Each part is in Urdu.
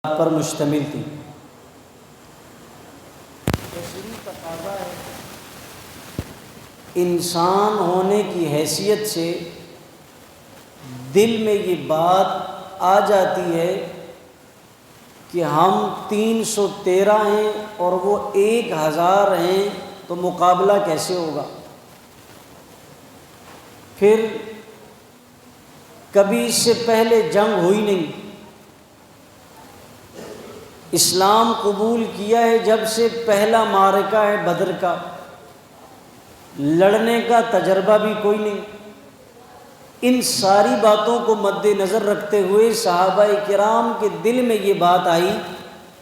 پر مشتمل تھی۔ تشریح تقاضا ہے انسان ہونے کی حیثیت سے دل میں یہ بات آ جاتی ہے کہ ہم 313 ہیں اور وہ 1000 ہیں، تو مقابلہ کیسے ہوگا؟ پھر کبھی اس سے پہلے جنگ ہوئی نہیں، اسلام قبول کیا ہے جب سے پہلا معرکہ ہے بدر کا، لڑنے کا تجربہ بھی کوئی نہیں۔ ان ساری باتوں کو مد نظر رکھتے ہوئے صحابہ کرام کے دل میں یہ بات آئی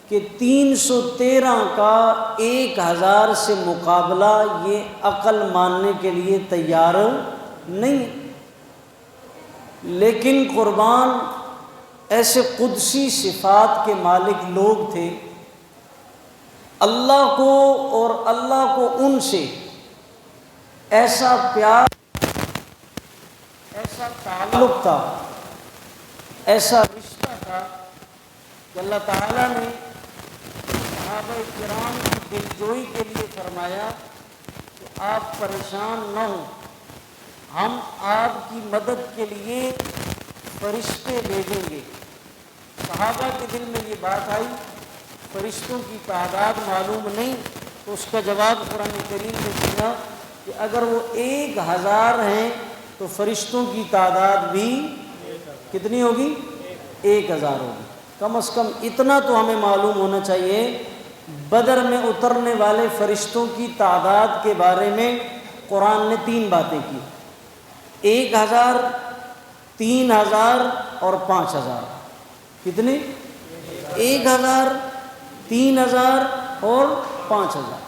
کہ 313 کا 1000 سے مقابلہ یہ عقل ماننے کے لیے تیار نہیں۔ لیکن قربان ایسے قدسی صفات کے مالک لوگ تھے، اللہ کو اور اللہ کو ان سے ایسا پیار، ایسا تعلق تھا، ایسا رشتہ تھا کہ اللہ تعالیٰ نے صحابہ کرام کی دلجوئی کے لیے فرمایا کہ آپ پریشان نہ ہوں، ہم آپ کی مدد کے لیے فرشتے بھیجیں گے۔ صحابہ کے دل میں یہ بات آئی، فرشتوں کی تعداد معلوم نہیں، تو اس کا جواب قرآن کریم نے دیا کہ اگر وہ 1000 ہیں تو فرشتوں کی تعداد بھی کتنی ہوگی؟ 1000 ہوگی۔ کم از کم اتنا تو ہمیں معلوم ہونا چاہیے۔ بدر میں اترنے والے فرشتوں کی تعداد کے بارے میں قرآن نے 3 باتیں کی، 1000، 3000 اور 5000۔ کتنے؟ 1000، 3000 اور 5000۔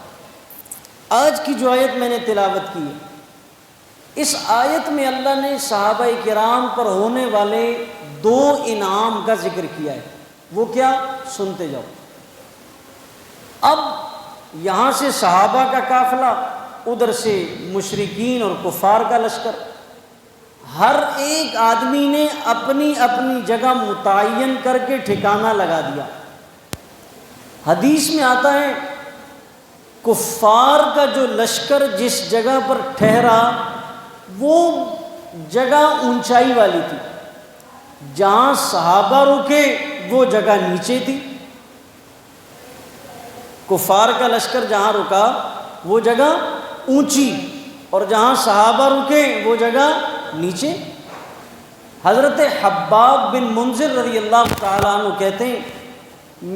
آج کی جو آیت میں نے تلاوت کی ہے، اس آیت میں اللہ نے صحابہ کرام پر ہونے والے 2 انعام کا ذکر کیا ہے۔ وہ کیا؟ سنتے جاؤ۔ اب یہاں سے صحابہ کا قافلہ، ادھر سے مشرکین اور کفار کا لشکر، ہر ایک آدمی نے اپنی اپنی جگہ متعین کر کے ٹھکانہ لگا دیا۔ حدیث میں آتا ہے کفار کا جو لشکر جس جگہ پر ٹھہرا وہ جگہ اونچائی والی تھی، جہاں صحابہ رکے وہ جگہ نیچے تھی۔ کفار کا لشکر جہاں رکا وہ جگہ اونچی، اور جہاں صحابہ رکے وہ جگہ نیچے۔ حضرت حباب بن منذر رضی اللہ تعالیٰ عنہ کہتے ہیں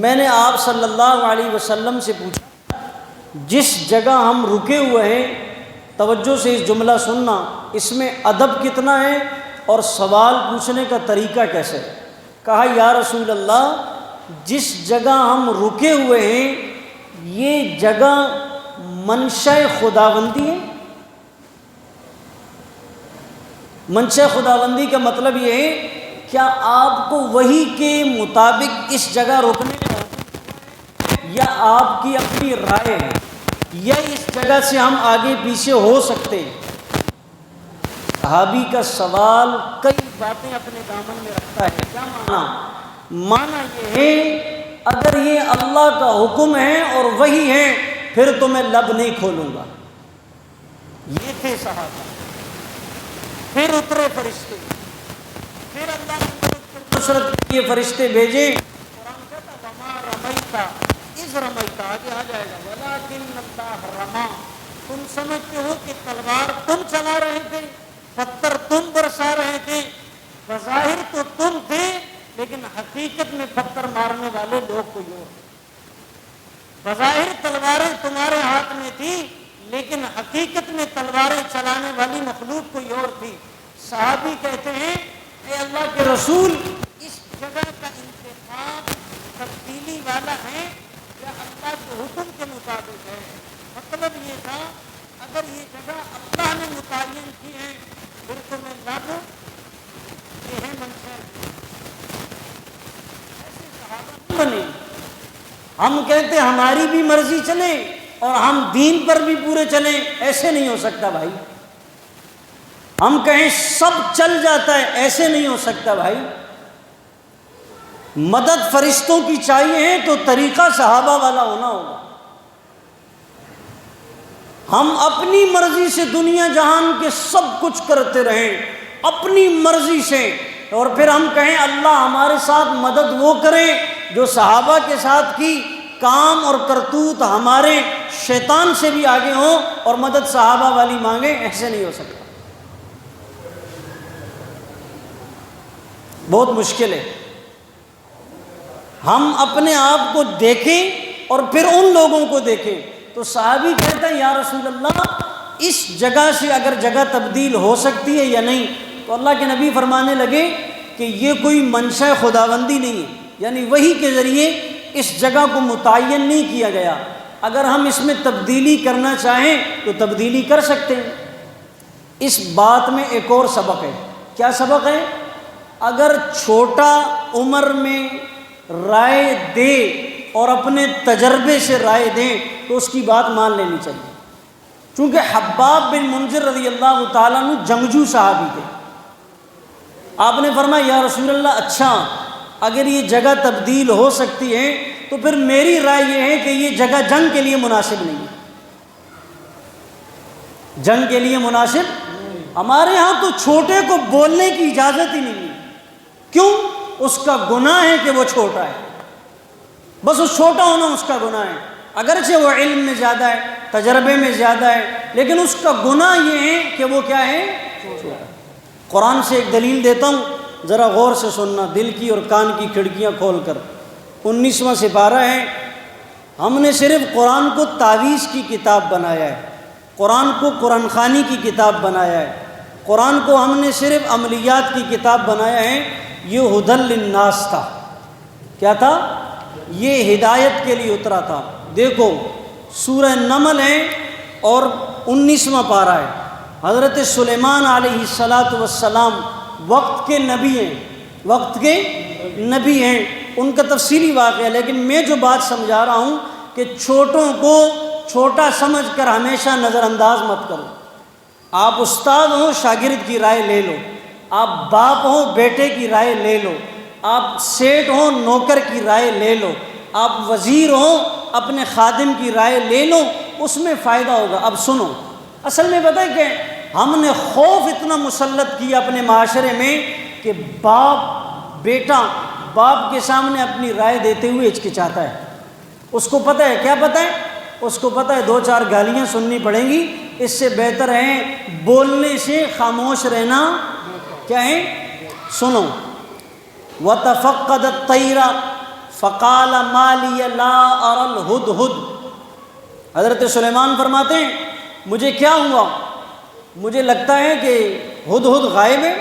میں نے آپ صلی اللہ علیہ وسلم سے پوچھا جس جگہ ہم رکے ہوئے ہیں، توجہ سے اس جملہ سننا، اس میں ادب کتنا ہے اور سوال پوچھنے کا طریقہ کیسے ہے؟ کہا یا رسول اللہ، جس جگہ ہم رکے ہوئے ہیں یہ جگہ منشا خداوندی ہے۔ منشا خداوندی کا مطلب یہ ہے کیا آپ کو وحی کے مطابق اس جگہ رکنے کا حکم ہے، یا آپ کی اپنی رائے ہے، یا اس جگہ سے ہم آگے پیچھے ہو سکتے ہیں؟ صحابی کا سوال کئی باتیں اپنے دامن میں رکھتا ہے۔ کیا معنی؟ معنی یہ ہے اگر یہ اللہ کا حکم ہے اور وحی ہے پھر تو میں لب نہیں کھولوں گا۔ یہ تھے صحابہ۔ پھر اترے فرشتے، پھر اللہ نے نصرت کے لیے فرشتے بھیجے۔ قرآن کہتا وما رمیتا اذ رمیتا، آگے آ جائے گا ولکن اللہ رما۔ تم سمجھتے ہو کہ تلوار تم چلا رہے تھے، پتھر تم برسا رہے تھے، بظاہر تو تم تھے لیکن حقیقت میں پتھر مارنے والے لوگ کوئی اور۔ بظاہر تلواریں تمہارے ہاتھ میں تھی لیکن حقیقت میں تلواریں چلانے والی مخلوق کوئی اور تھی۔ صحابی کہتے ہیں اے اللہ کے رسول، اس جگہ کا انتخاب تبدیلی والا ہے یا اللہ کے حکم کے مطابق ہے؟ مطلب یہ تھا اگر یہ جگہ اللہ نے متعین کی ہے پھر تو میں لب یہ ہے منشا۔ ایسے صحابہ بنے، ہم کہتے ہماری بھی مرضی چلے اور ہم دین پر بھی پورے چلیں، ایسے نہیں ہو سکتا بھائی۔ ہم کہیں سب چل جاتا ہے، ایسے نہیں ہو سکتا بھائی۔ مدد فرشتوں کی چاہیے تو طریقہ صحابہ والا ہونا ہوگا۔ ہم اپنی مرضی سے دنیا جہان کے سب کچھ کرتے رہیں، اپنی مرضی سے، اور پھر ہم کہیں اللہ ہمارے ساتھ مدد وہ کرے جو صحابہ کے ساتھ کی، کام اور کرتوت ہمارے شیطان سے بھی آگے ہوں اور مدد صحابہ والی مانگیں، ایسے نہیں ہو سکتا، بہت مشکل ہے۔ ہم اپنے آپ کو دیکھیں اور پھر ان لوگوں کو دیکھیں۔ تو صحابی کہتا ہے یا رسول اللہ اس جگہ سے اگر جگہ تبدیل ہو سکتی ہے یا نہیں؟ تو اللہ کے نبی فرمانے لگے کہ یہ کوئی منشا خداوندی نہیں ہے، یعنی وحی کے ذریعے اس جگہ کو متعین نہیں کیا گیا، اگر ہم اس میں تبدیلی کرنا چاہیں تو تبدیلی کر سکتے ہیں۔ اس بات میں ایک اور سبق ہے۔ کیا سبق ہے؟ اگر چھوٹا عمر میں رائے دے اور اپنے تجربے سے رائے دیں تو اس کی بات مان لینی چاہیے، چونکہ حباب بن منذر رضی اللہ تعالیٰ عنہ جنگجو صحابی تھے۔ آپ نے فرمایا یا رسول اللہ اچھا اگر یہ جگہ تبدیل ہو سکتی ہے تو پھر میری رائے یہ ہے کہ یہ جگہ جنگ کے لیے مناسب نہیں ہے، جنگ کے لیے مناسب۔ ہمارے ہاں تو چھوٹے کو بولنے کی اجازت ہی نہیں ہے، کیوں؟ اس کا گناہ ہے کہ وہ چھوٹا ہے، بس اس چھوٹا ہونا اس کا گناہ ہے، اگرچہ وہ علم میں زیادہ ہے، تجربے میں زیادہ ہے، لیکن اس کا گناہ یہ ہے کہ وہ کیا ہے؟ چھوٹا۔ قرآن سے ایک دلیل دیتا ہوں، ذرا غور سے سننا، دل کی اور کان کی کھڑکیاں کھول کر۔ 19واں سپارہ ہے، ہم نے صرف قرآن کو تعویذ کی کتاب بنایا ہے، قرآن کو قرآن خوانی کی کتاب بنایا ہے، قرآن کو ہم نے صرف عملیات کی کتاب بنایا ہے۔ یہ ہدی للناس تھا، کیا تھا؟ یہ ہدایت کے لیے اترا تھا۔ دیکھو سورہ نمل ہے اور 19واں پارہ ہے۔ حضرت سلیمان علیہ السلام وقت کے نبی ہیں، وقت کے نبی ہیں، ان کا تفصیلی واقعہ، لیکن میں جو بات سمجھا رہا ہوں کہ چھوٹوں کو چھوٹا سمجھ کر ہمیشہ نظر انداز مت کرو۔ آپ استاد ہو شاگرد کی رائے لے لو، آپ باپ ہو بیٹے کی رائے لے لو، آپ سیٹ ہو نوکر کی رائے لے لو، آپ وزیر ہو اپنے خادم کی رائے لے لو، اس میں فائدہ ہوگا۔ اب سنو، اصل میں پتہ ہے کہ ہم نے خوف اتنا مسلط کیا اپنے معاشرے میں کہ بیٹا باپ کے سامنے اپنی رائے دیتے ہوئے ہچکچاتا ہے۔ اس کو پتہ ہے، کیا پتہ ہے؟ اس کو پتہ ہے 2-4 گالیاں سننی پڑیں گی، اس سے بہتر ہے بولنے سے خاموش رہنا۔ کیا ہے؟ سنو، وَتَفَقَّدَ الطَّيْرَ فَقَالَ مَا لِيَ لَا أَرَى الْهُدْهُدْ۔ حضرت سلیمان فرماتے ہیں مجھے کیا ہوا؟ مجھے لگتا ہے کہ ہدہد غائب ہے،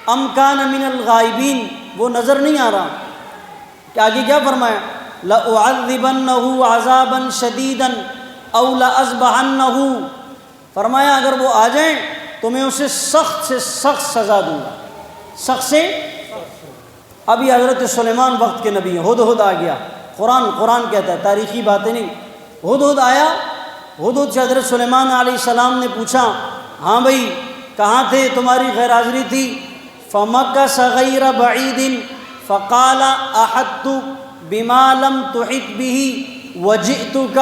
ام کان من الغائبین، وہ نظر نہیں آ رہا۔ کہ آگے کیا فرمایا؟ لَأُعَذِّبَنَّهُ عَذَابًا شَدِيدًا أَوْ لَأَذْبَحَنَّهُ، فرمایا اگر وہ آ جائیں تو میں اسے سخت سے سخت سزا دوں گا، سخت سے۔ ابھی حضرت سلیمان وقت کے نبی ہیں، ہدہد آ گیا، قرآن کہتا ہے، تاریخی باتیں نہیں۔ ہدہد آیا، ہدہد سے حضرت سلیمان علیہ السلام نے پوچھا ہاں بھائی کہاں تھے، تمہاری غیر حاضری تھی؟ فَمَكَثَ غَيْرَ بَعِيدٍ فَقَالَ أَحَطتُ بِمَا لَمْ تُحِطْ بِهِ وَجِئْتُكَ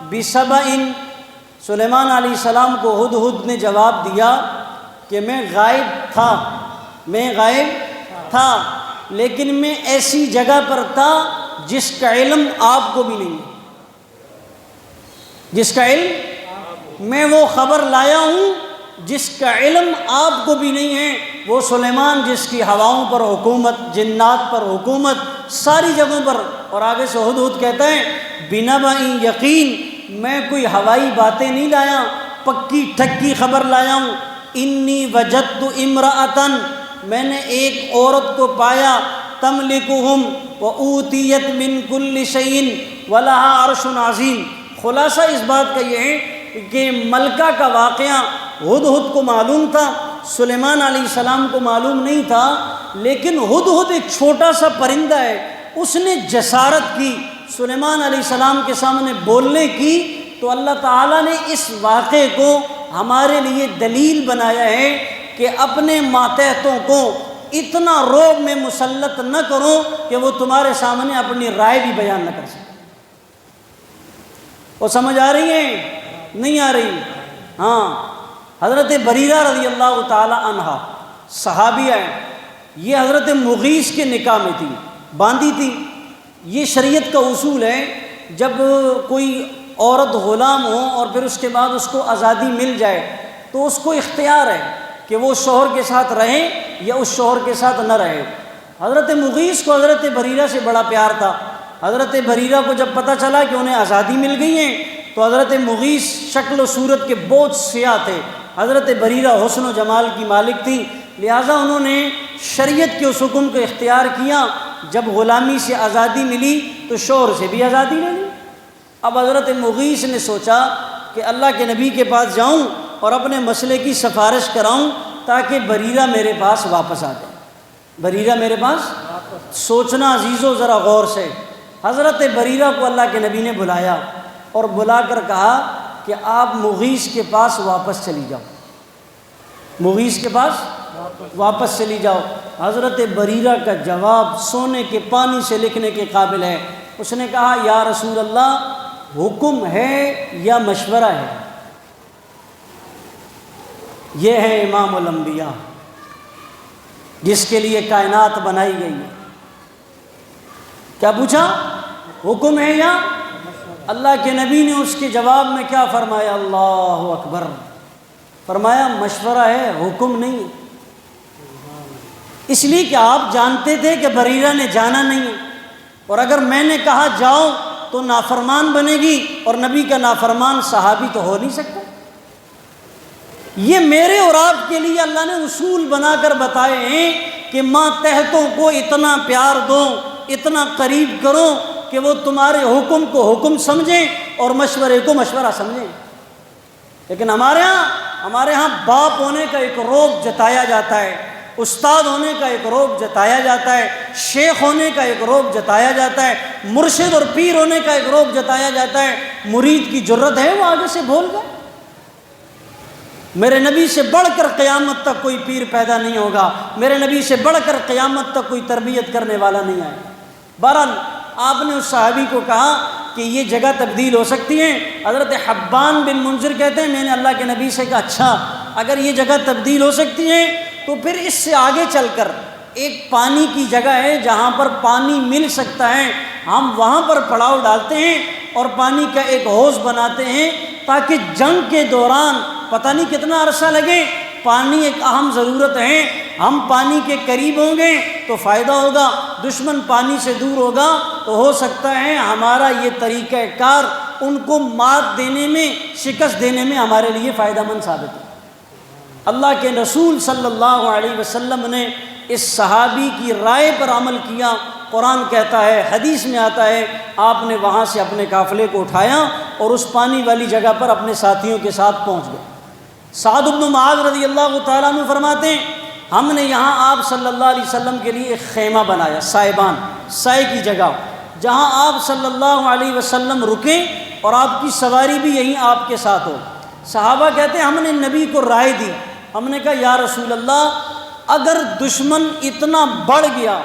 بِسَبَإٍ۔ سلیمان علیہ السلام کو ہدہد نے جواب دیا کہ میں غائب تھا، لیکن میں ایسی جگہ پر تھا جس کا علم آپ کو بھی نہیں ہے، جس کا علم، میں وہ خبر لایا ہوں جس کا علم آپ کو بھی نہیں ہے۔ وہ سلیمان جس کی ہواؤں پر حکومت، جنات پر حکومت، ساری جگہوں پر۔ اور آگے سے ہدہد کہتا ہے بِنَبَإٍ یقین، میں کوئی ہوائی باتیں نہیں لایا، پکی ٹھکی خبر لایا ہوں۔ انی وجدت امرأۃ، میں نے ایک عورت کو پایا، تملکہم وأوتیت من کل شیء ولہا عرش عظیم۔ خلاصہ اس بات کا یہ ہے کہ ملکہ کا واقعہ ہدہد کو معلوم تھا، سلیمان علیہ السلام کو معلوم نہیں تھا، لیکن ہدہد ایک چھوٹا سا پرندہ ہے، اس نے جسارت کی سلیمان علیہ السلام کے سامنے بولنے کی، تو اللہ تعالیٰ نے اس واقعے کو ہمارے لیے دلیل بنایا ہے کہ اپنے ماتحتوں کو اتنا رعب میں مسلط نہ کرو کہ وہ تمہارے سامنے اپنی رائے بھی بیان نہ کر سکے۔ وہ سمجھ آ رہی ہے؟ نہیں آ رہی؟ ہاں، حضرت بریرہ رضی اللہ تعالی عنہا صحابیہ ہیں، یہ حضرت مغیث کے نکاح میں تھی، باندھی تھی۔ یہ شریعت کا اصول ہے، جب کوئی عورت غلام ہو اور پھر اس کے بعد اس کو آزادی مل جائے تو اس کو اختیار ہے کہ وہ شوہر کے ساتھ رہے یا اس شوہر کے ساتھ نہ رہے۔ حضرت مغیث کو حضرت بریرہ سے بڑا پیار تھا۔ حضرت بریرہ کو جب پتہ چلا کہ انہیں آزادی مل گئی ہے تو حضرت مغیث شکل و صورت کے بہت سیاہ تھے، حضرت بریرہ حسن و جمال کی مالک تھی، لہٰذا انہوں نے شریعت کے اس حکم کو اختیار کیا، جب غلامی سے آزادی ملی تو شوہر سے بھی آزادی لے لی۔ اب حضرت مغیث نے سوچا کہ اللہ کے نبی کے پاس جاؤں اور اپنے مسئلے کی سفارش کراؤں تاکہ بریرہ میرے پاس واپس آ جائے۔ بریرہ میرے پاس، سوچنا عزیزو ذرا غور سے، حضرت بریرہ کو اللہ کے نبی نے بلایا اور بلا کر کہا کہ آپ مغیث کے پاس واپس چلی جاؤ، مغیث کے پاس واپس چلی جاؤ۔ حضرت بریرہ کا جواب سونے کے پانی سے لکھنے کے قابل ہے۔ اس نے کہا یا رسول اللہ، حکم ہے یا مشورہ ہے؟ یہ ہے امام الانبیاء جس کے لیے کائنات بنائی گئی ہے۔ کیا پوچھا؟ حکم ہے یا؟ اللہ کے نبی نے اس کے جواب میں کیا فرمایا؟ اللہ اکبر، فرمایا مشورہ ہے، حکم نہیں ہے۔ اس لیے کہ آپ جانتے تھے کہ بریرہ نے جانا نہیں ہے، اور اگر میں نے کہا جاؤ تو نافرمان بنے گی، اور نبی کا نافرمان صحابی تو ہو نہیں سکتا۔ یہ میرے اور آپ کے لیے اللہ نے اصول بنا کر بتائے ہیں کہ ماتحتوں کو اتنا پیار دو، اتنا قریب کرو کہ وہ تمہارے حکم کو حکم سمجھیں اور مشورے کو مشورہ سمجھیں۔ لیکن ہمارے ہاں باپ ہونے کا ایک رعب جتایا جاتا ہے، استاد ہونے کا ایک رعب جتایا جاتا ہے، شیخ ہونے کا ایک رعب جتایا جاتا ہے، مرشد اور پیر ہونے کا ایک رعب جتایا جاتا ہے۔ مرید کی جرت ہے وہ آگے سے بول گئے؟ میرے نبی سے بڑھ کر قیامت تک کوئی پیر پیدا نہیں ہوگا، میرے نبی سے بڑھ کر قیامت تک کوئی تربیت کرنے والا نہیں آئے۔ بہرحال آپ نے اس صحابی کو کہا کہ یہ جگہ تبدیل ہو سکتی ہے۔ حضرت حبان بن منذر کہتے ہیں میں نے اللہ کے نبی سے کہا اچھا اگر یہ جگہ تبدیل ہو سکتی ہے تو پھر اس سے آگے چل کر ایک پانی کی جگہ ہے جہاں پر پانی مل سکتا ہے، ہم وہاں پر پڑاؤ ڈالتے ہیں اور پانی کا ایک حوض بناتے ہیں تاکہ جنگ کے دوران پتہ نہیں کتنا عرصہ لگے، پانی ایک اہم ضرورت ہے، ہم پانی کے قریب ہوں گے تو فائدہ ہوگا، دشمن پانی سے دور ہوگا تو ہو سکتا ہے ہمارا یہ طریقہ کار ان کو مات دینے میں، شکست دینے میں ہمارے لیے فائدہ مند ثابت ہے۔ اللہ کے رسول صلی اللہ علیہ وسلم نے اس صحابی کی رائے پر عمل کیا۔ قرآن کہتا ہے، حدیث میں آتا ہے، آپ نے وہاں سے اپنے قافلے کو اٹھایا اور اس پانی والی جگہ پر اپنے ساتھیوں کے ساتھ پہنچ گئے۔ سعد بن معاذ رضی اللہ تعالیٰ عنہ فرماتے ہیں ہم نے یہاں آپ صلی اللہ علیہ وسلم کے لیے ایک خیمہ بنایا، سائبان، سائے کی جگہ، جہاں آپ صلی اللہ علیہ وسلم رکیں اور آپ کی سواری بھی یہیں آپ کے ساتھ ہو۔ صحابہ کہتے ہیں ہم نے نبی کو رائے دی، ہم نے کہا یا رسول اللہ اگر دشمن اتنا بڑھ گیا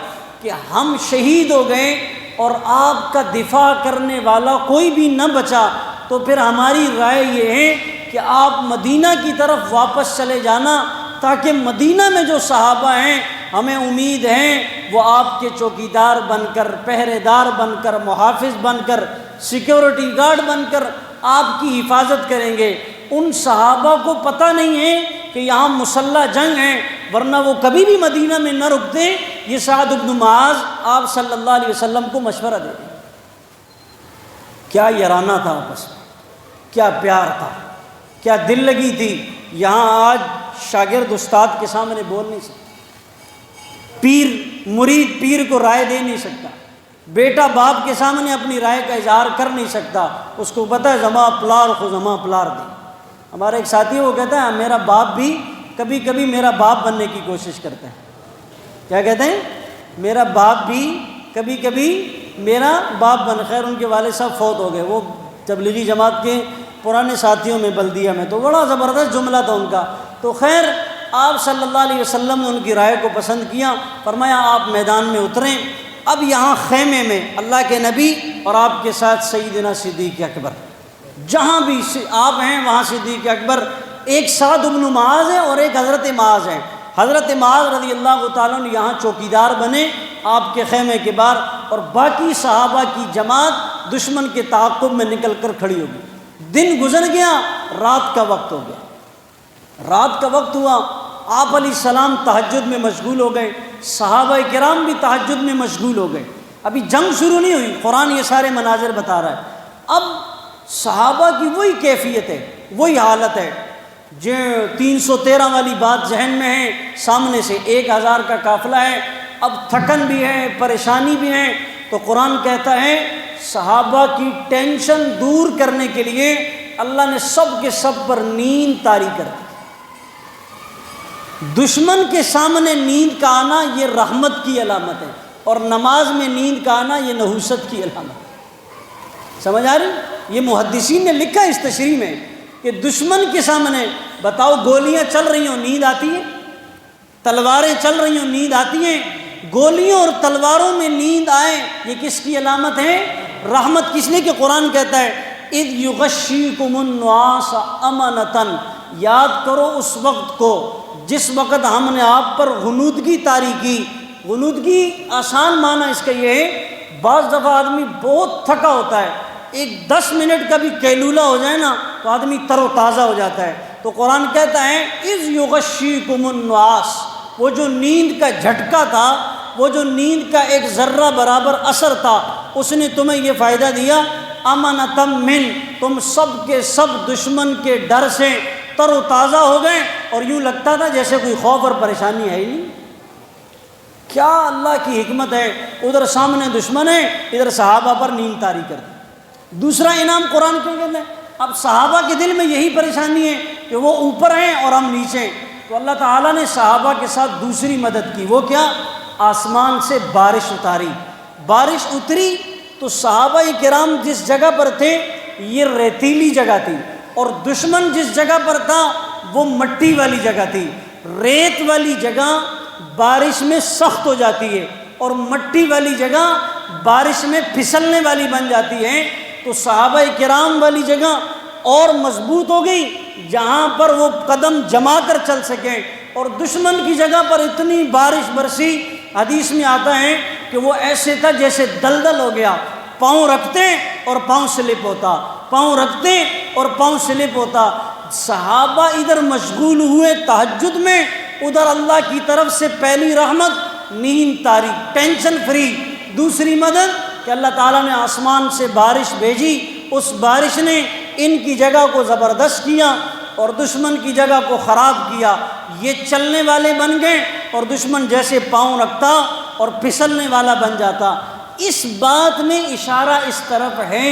کہ ہم شہید ہو گئے اور آپ کا دفاع کرنے والا کوئی بھی نہ بچا تو پھر ہماری رائے یہ ہے کہ آپ مدینہ کی طرف واپس چلے جانا تاکہ مدینہ میں جو صحابہ ہیں ہمیں امید ہیں وہ آپ کے چوکیدار بن کر، پہرے دار بن کر، محافظ بن کر، سیکیورٹی گارڈ بن کر آپ کی حفاظت کریں گے۔ ان صحابہ کو پتہ نہیں ہے کہ یہاں مسلح جنگ ہے، ورنہ وہ کبھی بھی مدینہ میں نہ رکتے۔ یہ سعد بن معاذ آپ صلی اللہ علیہ وسلم کو مشورہ دے دیں۔ کیا یارانہ تھا آپس میں، کیا پیار تھا، کیا دل لگی تھی۔ یہاں آج شاگرد استاد کے سامنے بول نہیں سکتا، پیر مرید پیر کو رائے دے نہیں سکتا، بیٹا باپ کے سامنے اپنی رائے کا اظہار کر نہیں سکتا، اس کو پتہ ہے زما پلار خو زما پلار دے۔ ہمارا ایک ساتھی وہ کہتا ہے میرا باپ بھی کبھی کبھی میرا باپ بننے کی کوشش کرتا ہے۔ کیا کہتے ہیں؟ میرا باپ بھی کبھی کبھی میرا باپ بن، خیر ان کے والد صاحب فوت ہو گئے، وہ تبلیغی جماعت کے پرانے ساتھیوں میں بلدیہ میں، تو بڑا زبردست جملہ تھا ان کا۔ تو خیر آپ صلی اللہ علیہ وسلم نے ان کی رائے کو پسند کیا، فرمایا آپ میدان میں اتریں، اب یہاں خیمے میں اللہ کے نبی اور آپ کے ساتھ سیدنا صدیق اکبر، جہاں بھی آپ ہیں وہاں صدیق اکبر، ایک سعد بن معاذ ہے اور ایک حضرت معاذ ہے۔ حضرت معاذ رضی اللہ تعالیٰ عنہ یہاں چوکیدار بنے آپ کے خیمے کے باہر، اور باقی صحابہ کی جماعت دشمن کے تعاقب میں نکل کر کھڑی ہو گئی۔ دن گزر گیا، رات کا وقت ہو گیا، رات کا وقت ہوا، آپ علیہ السلام تہجد میں مشغول ہو گئے، صحابہ کرام بھی تہجد میں مشغول ہو گئے۔ ابھی جنگ شروع نہیں ہوئی، قرآن یہ سارے مناظر بتا رہا ہے۔ اب صحابہ کی وہی کیفیت ہے، وہی حالت ہے، جو 313 والی بات ذہن میں ہے، سامنے سے 1000 کا قافلہ ہے، اب تھکن بھی ہے، پریشانی بھی ہے، تو قرآن کہتا ہے صحابہ کی ٹینشن دور کرنے کے لیے اللہ نے سب کے سب پر نیند طاری کر دی۔ دشمن کے سامنے نیند کا آنا یہ رحمت کی علامت ہے، اور نماز میں نیند کا آنا یہ نحوست کی علامت ہے۔ سمجھ آ رہی؟ یہ محدثین نے لکھا اس تشریح میں کہ دشمن کے سامنے بتاؤ، گولیاں چل رہی ہوں نیند آتی ہے، تلواریں چل رہی ہوں نیند آتی ہیں، گولیوں اور تلواروں میں نیند آئے یہ کس کی علامت ہے؟ رحمت۔ کس لیے کہ قرآن کہتا ہے اذ یغشیکم النعاس امنتاً، یاد کرو اس وقت کو جس وقت ہم نے آپ پر غنودگی طاری کی۔ غنودگی آسان معنی اس کا یہ ہے، بعض دفعہ آدمی بہت تھکا ہوتا ہے، ایک 10 منٹ کا بھی قیلولہ ہو جائے نا تو آدمی تر و تازہ ہو جاتا ہے۔ تو قرآن کہتا ہے اذ یغشیکم النعاس، وہ جو نیند کا جھٹکا تھا، وہ جو نیند کا ایک ذرہ برابر اثر تھا، اس نے تمہیں یہ فائدہ دیا، امنتم من، تم سب کے سب دشمن کے ڈر سے تر و تازہ ہو گئے، اور یوں لگتا تھا جیسے کوئی خوف اور پریشانی ہے ہی نہیں۔ کیا اللہ کی حکمت ہے، ادھر سامنے دشمن ہے، ادھر صحابہ پر نیند طاری کر دی۔ دوسرا انعام قرآن کیوں کہتا ہے؟ اب صحابہ کے دل میں یہی پریشانی ہے کہ وہ اوپر ہیں اور ہم نیچے ہیں، تو اللہ تعالیٰ نے صحابہ کے ساتھ دوسری مدد کی۔ وہ کیا؟ آسمان سے بارش اتاری۔ بارش اتری تو صحابہ کرام جس جگہ پر تھے یہ ریتیلی جگہ تھی، اور دشمن جس جگہ پر تھا وہ مٹی والی جگہ تھی۔ ریت والی جگہ بارش میں سخت ہو جاتی ہے، اور مٹی والی جگہ بارش میں پھسلنے والی بن جاتی ہے۔ تو صحابہ کرام والی جگہ اور مضبوط ہو گئی جہاں پر وہ قدم جما کر چل سکیں، اور دشمن کی جگہ پر اتنی بارش برسی، حدیث میں آتا ہے کہ وہ ایسے تھا جیسے دلدل ہو گیا، پاؤں رکھتے اور پاؤں سلپ ہوتا، پاؤں رکھتے اور پاؤں سلپ ہوتا۔ صحابہ ادھر مشغول ہوئے تہجد میں، ادھر اللہ کی طرف سے پہلی رحمت نیند طاری، ٹینشن فری۔ دوسری مدد کہ اللہ تعالیٰ نے آسمان سے بارش بھیجی، اس بارش نے ان کی جگہ کو زبردست کیا اور دشمن کی جگہ کو خراب کیا۔ یہ چلنے والے بن گئے اور دشمن جیسے پاؤں رکھتا اور پھسلنے والا بن جاتا۔ اس بات میں اشارہ اس طرف ہے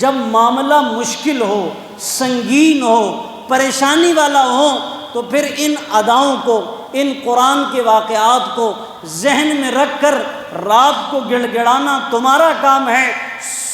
جب معاملہ مشکل ہو، سنگین ہو، پریشانی والا ہو، تو پھر ان اداؤں کو، ان قرآن کے واقعات کو ذہن میں رکھ کر رات کو گڑ گڑانا تمہارا کام ہے۔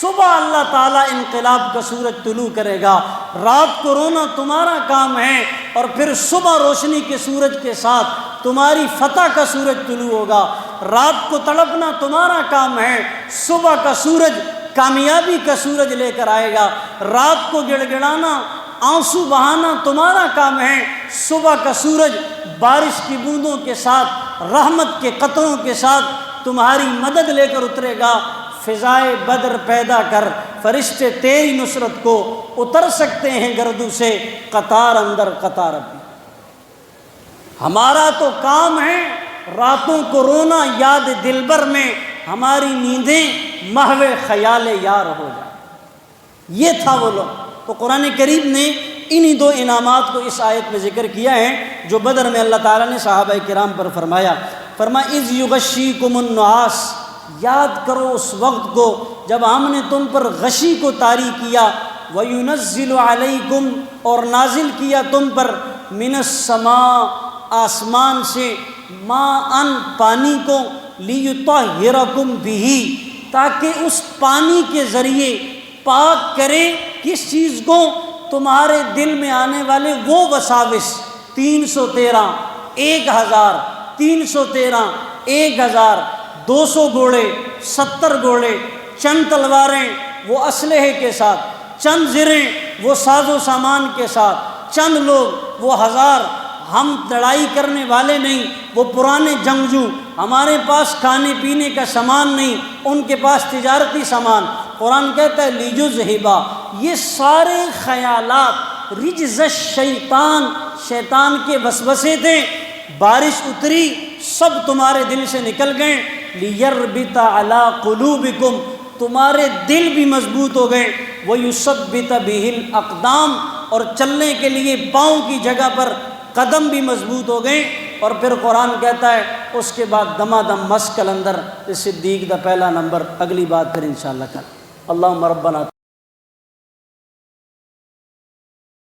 صبح اللہ تعالیٰ انقلاب کا سورج طلوع کرے گا، رات کو رونا تمہارا کام ہے، اور پھر صبح روشنی کے سورج کے ساتھ تمہاری فتح کا سورج طلوع ہوگا۔ رات کو تڑپنا تمہارا کام ہے، صبح کا سورج کامیابی کا سورج لے کر آئے گا۔ رات کو گڑ گڑانا، آنسو بہانا تمہارا کام ہے، صبح کا سورج بارش کی بوندوں کے ساتھ، رحمت کے قطروں کے ساتھ تمہاری مدد لے کر اترے گا۔ فضائے بدر پیدا کر، فرشتے تیری نصرت کو اتر سکتے ہیں گردوں سے، قطار اندر قطار ابھی۔ ہمارا تو کام ہے راتوں کو رونا یاد دلبر میں، ہماری نیندیں محو خیال یار ہو جائیں۔ یہ تھا وہ لوگ۔ تو قرآن کریم نے انہی دو انعامات کو اس آیت میں ذکر کیا ہے جو بدر میں اللہ تعالیٰ نے صحابہ کرام پر فرمایا۔ فرمایا اذ یغشیکم النعاس، یاد کرو اس وقت کو جب ہم نے تم پر غشی کو طاری کیا، وَيُنَزِّلُ عَلَيْكُمْ، اور نازل کیا تم پر، مِنَ السَّمَاءِ، آسمان سے، مَاءً، پانی کو، لِيُطَهِّرَكُمْ بِهِ، تاکہ اس پانی کے ذریعے پاک کرے کس چیز کو؟ تمہارے دل میں آنے والے وہ وساوس 313 1313 1200 گھوڑے 70 گھوڑے چند تلواریں وہ اسلحے کے ساتھ چند زریں وہ ساز و سامان کے ساتھ چند لوگ وہ 1000 ہم لڑائی کرنے والے نہیں وہ پرانے جنگجو ہمارے پاس کھانے پینے کا سامان نہیں ان کے پاس تجارتی سامان قرآن کہتا ہے لیجذہبا یہ سارے خیالات رجز الشیطان شیطان کے وسوسے تھے بارش اتری سب تمہارے دل سے نکل گئے لیربط علی قلوبکم تمہارے دل بھی مضبوط ہو گئے ویثبت بہ الاقدام اور چلنے کے لیے پاؤں کی جگہ پر قدم بھی مضبوط ہو گئے اور پھر قرآن کہتا ہے اس کے بعد دمادم مسکل اندر صدیق دا پہلا نمبر اگلی بات پھر انشاءاللہ کل اللہم ربنا